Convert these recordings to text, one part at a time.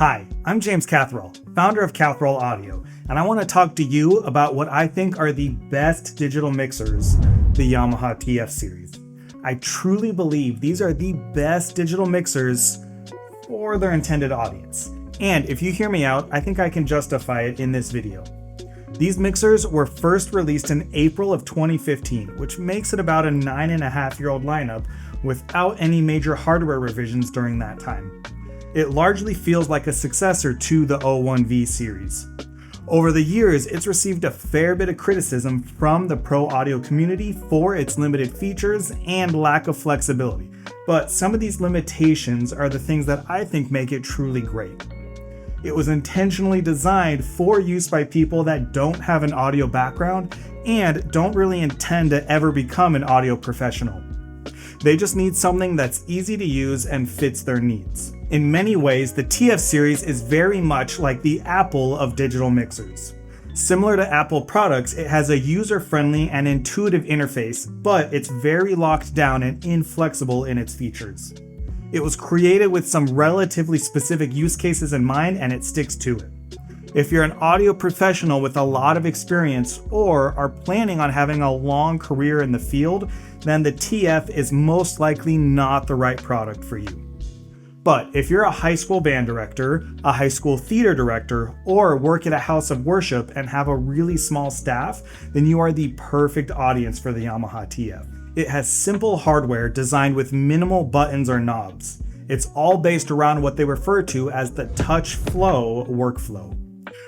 Hi, I'm James Catherall, founder of Catherall Audio, and I want to talk to you about what I think are the best digital mixers, the Yamaha TF series. I truly believe these are the best digital mixers for their intended audience. And if you hear me out, I think I can justify it in this video. These mixers were first released in April of 2015, which makes it about a 9.5-year-old lineup without any major hardware revisions during that time. It largely feels like a successor to the 01V series. Over the years, it's received a fair bit of criticism from the pro audio community for its limited features and lack of flexibility, but some of these limitations are the things that I think make it truly great. It was intentionally designed for use by people that don't have an audio background and don't really intend to ever become an audio professional. They just need something that's easy to use and fits their needs. In many ways, the TF series is very much like the Apple of digital mixers. Similar to Apple products, it has a user-friendly and intuitive interface, but it's very locked down and inflexible in its features. It was created with some relatively specific use cases in mind, and it sticks to it. If you're an audio professional with a lot of experience or are planning on having a long career in the field, then the TF is most likely not the right product for you. But if you're a high school band director, a high school theater director, or work at a house of worship and have a really small staff, then you are the perfect audience for the Yamaha TF. It has simple hardware designed with minimal buttons or knobs. It's all based around what they refer to as the touch flow workflow.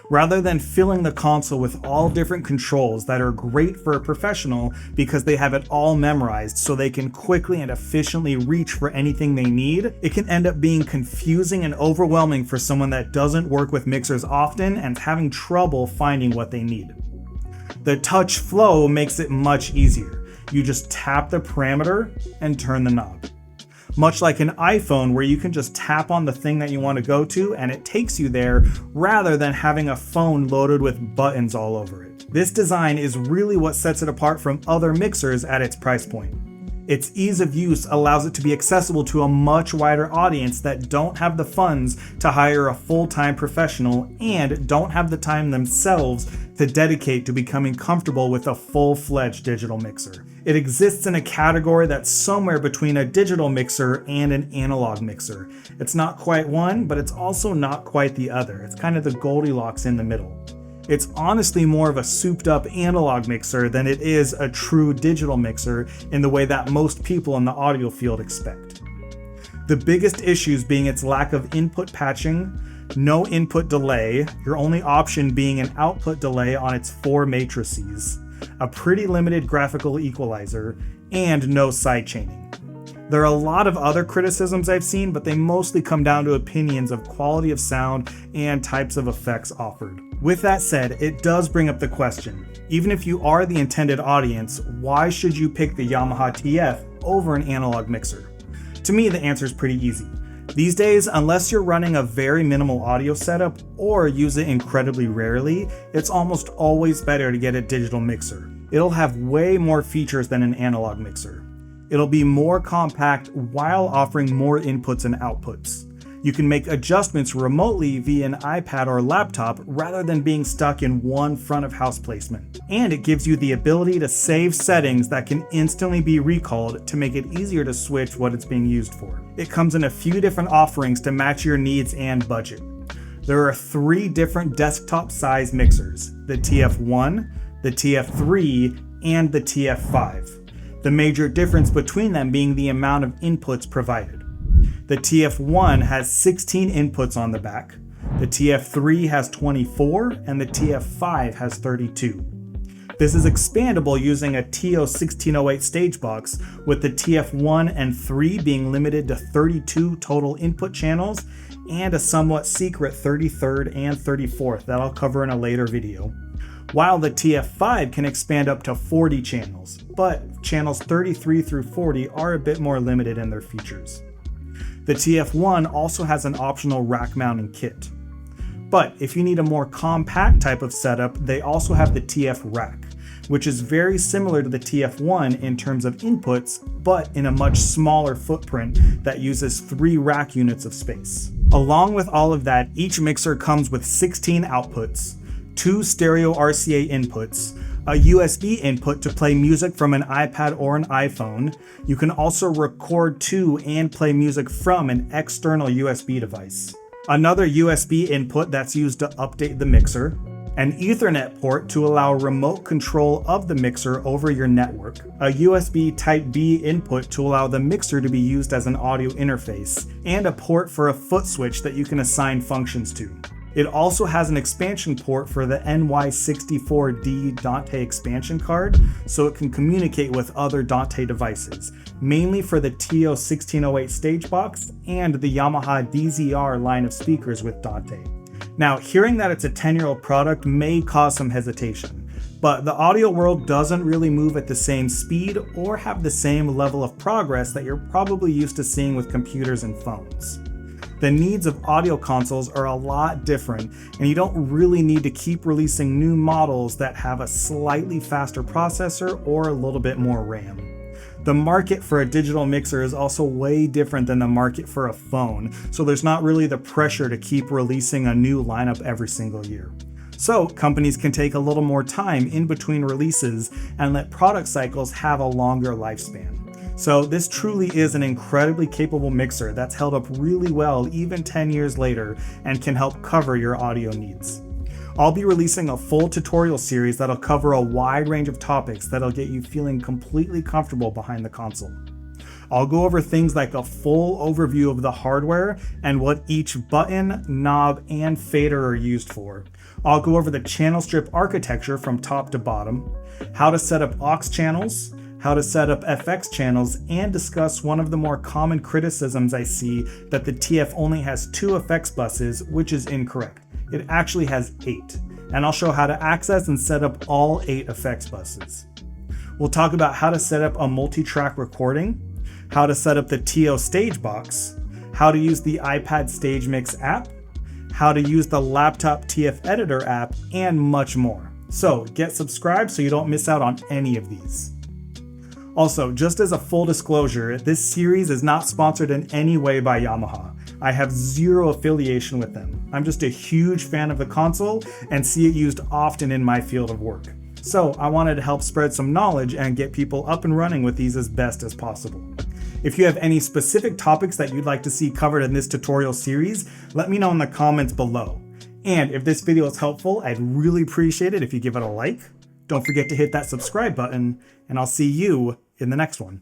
Rather than filling the console with all different controls that are great for a professional because they have it all memorized so they can quickly and efficiently reach for anything they need, it can end up being confusing and overwhelming for someone that doesn't work with mixers often and having trouble finding what they need. The touch flow makes it much easier. You just tap the parameter and turn the knob. Much like an iPhone where you can just tap on the thing that you want to go to and it takes you there rather than having a phone loaded with buttons all over it. This design is really what sets it apart from other mixers at its price point. Its ease of use allows it to be accessible to a much wider audience that don't have the funds to hire a full-time professional and don't have the time themselves to dedicate to becoming comfortable with a full-fledged digital mixer. It exists in a category that's somewhere between a digital mixer and an analog mixer. It's not quite one, but it's also not quite the other. It's kind of the Goldilocks in the middle. It's honestly more of a souped-up analog mixer than it is a true digital mixer in the way that most people in the audio field expect. The biggest issues being its lack of input patching, no input delay, your only option being an output delay on its 4 matrices, a pretty limited graphical equalizer, and no sidechaining. There are a lot of other criticisms I've seen, but they mostly come down to opinions of quality of sound and types of effects offered. With that said, it does bring up the question, even if you are the intended audience, why should you pick the Yamaha TF over an analog mixer? To me, the answer is pretty easy. These days, unless you're running a very minimal audio setup or use it incredibly rarely, it's almost always better to get a digital mixer. It'll have way more features than an analog mixer. It'll be more compact while offering more inputs and outputs. You can make adjustments remotely via an iPad or laptop rather than being stuck in one front of house placement. And it gives you the ability to save settings that can instantly be recalled to make it easier to switch what it's being used for. It comes in a few different offerings to match your needs and budget. There are 3 different desktop size mixers, the TF1, the TF3, and the TF5. The major difference between them being the amount of inputs provided. The TF1 has 16 inputs on the back, the TF3 has 24, and the TF5 has 32. This is expandable using a TO1608 stage box, with the TF1 and 3 being limited to 32 total input channels and a somewhat secret 33rd and 34th that I'll cover in a later video. While the TF5 can expand up to 40 channels, but channels 33 through 40 are a bit more limited in their features. The TF1 also has an optional rack mounting kit. But if you need a more compact type of setup, they also have the TF rack. which is very similar to the TF1 in terms of inputs, but in a much smaller footprint that uses 3 rack units of space. Along with all of that, each mixer comes with 16 outputs, 2 stereo RCA inputs, a USB input to play music from an iPad or an iPhone. You can also record to and play music from an external USB device. Another USB input that's used to update the mixer, an Ethernet port to allow remote control of the mixer over your network, a USB Type-B input to allow the mixer to be used as an audio interface, and a port for a foot switch that you can assign functions to. It also has an expansion port for the NY64D Dante expansion card, so it can communicate with other Dante devices, mainly for the TO1608 stage box and the Yamaha DZR line of speakers with Dante. Now, hearing that it's a 10-year-old product may cause some hesitation, but the audio world doesn't really move at the same speed or have the same level of progress that you're probably used to seeing with computers and phones. The needs of audio consoles are a lot different, and you don't really need to keep releasing new models that have a slightly faster processor or a little bit more RAM. The market for a digital mixer is also way different than the market for a phone, so there's not really the pressure to keep releasing a new lineup every single year. So companies can take a little more time in between releases and let product cycles have a longer lifespan. So this truly is an incredibly capable mixer that's held up really well even 10 years later and can help cover your audio needs. I'll be releasing a full tutorial series that'll cover a wide range of topics that'll get you feeling completely comfortable behind the console. I'll go over things like a full overview of the hardware and what each button, knob, and fader are used for. I'll go over the channel strip architecture from top to bottom, how to set up aux channels, how to set up FX channels, and discuss one of the more common criticisms I see that the TF only has 2 effects buses, which is incorrect. It actually has 8, and I'll show how to access and set up all 8 effects buses. We'll talk about how to set up a multi-track recording, how to set up the TO stage box, how to use the iPad Stage Mix app, how to use the laptop TF editor app, and much more. So get subscribed so you don't miss out on any of these. Also, just as a full disclosure, this series is not sponsored in any way by Yamaha. I have zero affiliation with them. I'm just a huge fan of the console and see it used often in my field of work. So I wanted to help spread some knowledge and get people up and running with these as best as possible. If you have any specific topics that you'd like to see covered in this tutorial series, let me know in the comments below. And if this video is helpful, I'd really appreciate it if you give it a like. Don't forget to hit that subscribe button, and I'll see you in the next one.